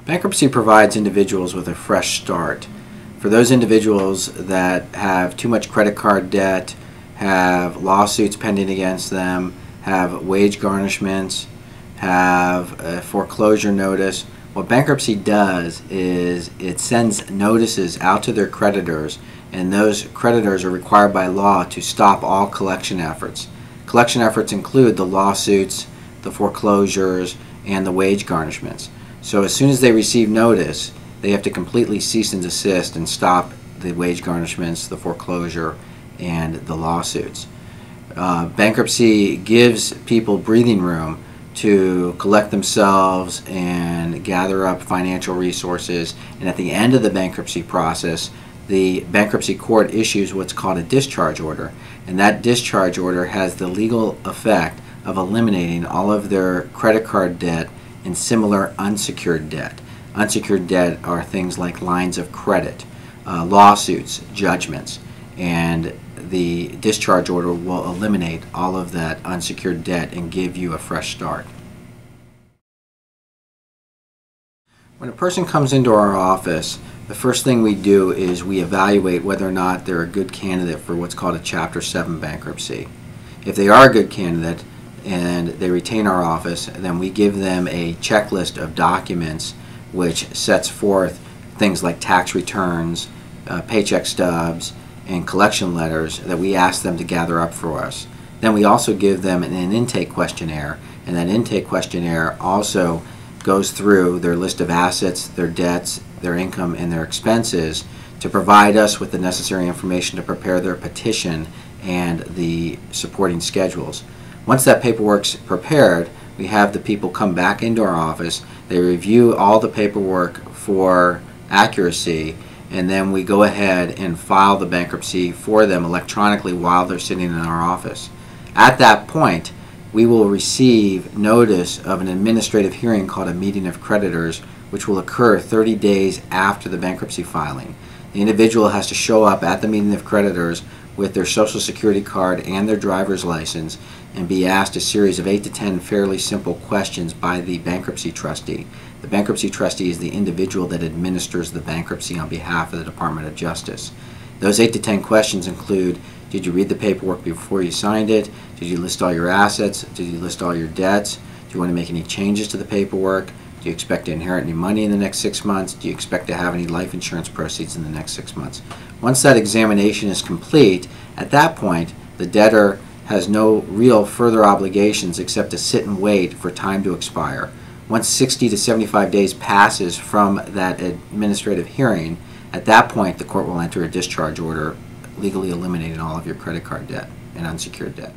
Bankruptcy provides individuals with a fresh start. For those individuals that have too much credit card debt, have lawsuits pending against them, have wage garnishments, have a foreclosure notice, what bankruptcy does is it sends notices out to their creditors, and those creditors are required by law to stop all collection efforts. Collection efforts include the lawsuits, the foreclosures, and the wage garnishments. So as soon as they receive notice, they have to completely cease and desist and stop the wage garnishments, the foreclosure, and the lawsuits. Bankruptcy gives people breathing room to collect themselves and gather up financial resources, and at the end of the bankruptcy process, the bankruptcy court issues what's called a discharge order, and that discharge order has the legal effect of eliminating all of their credit card debt and similar unsecured debt. Unsecured debt are things like lines of credit, lawsuits, judgments, and the discharge order will eliminate all of that unsecured debt and give you a fresh start. When a person comes into our office, the first thing we do is we evaluate whether or not they're a good candidate for what's called a Chapter 7 bankruptcy. If they are a good candidate and they retain our office, then we give them a checklist of documents which sets forth things like tax returns, paycheck stubs, and collection letters that we ask them to gather up for us. Then we also give them an intake questionnaire, and that intake questionnaire also goes through their list of assets, their debts, their income, and their expenses to provide us with the necessary information to prepare their petition and the supporting schedules. Once that paperwork's prepared, we have the people come back into our office, they review all the paperwork for accuracy, and then we go ahead and file the bankruptcy for them electronically while they're sitting in our office. At that point, we will receive notice of an administrative hearing called a meeting of creditors, which will occur 30 days after the bankruptcy filing. The individual has to show up at the meeting of creditors with their Social Security card and their driver's license and be asked a series of 8 to 10 fairly simple questions by the bankruptcy trustee. The bankruptcy trustee is the individual that administers the bankruptcy on behalf of the Department of Justice. Those 8 to 10 questions include: did you read the paperwork before you signed it? Did you list all your assets? Did you list all your debts? Do you want to make any changes to the paperwork? Do you expect to inherit any money in the next 6 months? Do you expect to have any life insurance proceeds in the next 6 months? Once that examination is complete, at that point, the debtor has no real further obligations except to sit and wait for time to expire. Once 60 to 75 days passes from that administrative hearing, at that point the court will enter a discharge order legally eliminating all of your credit card debt and unsecured debt.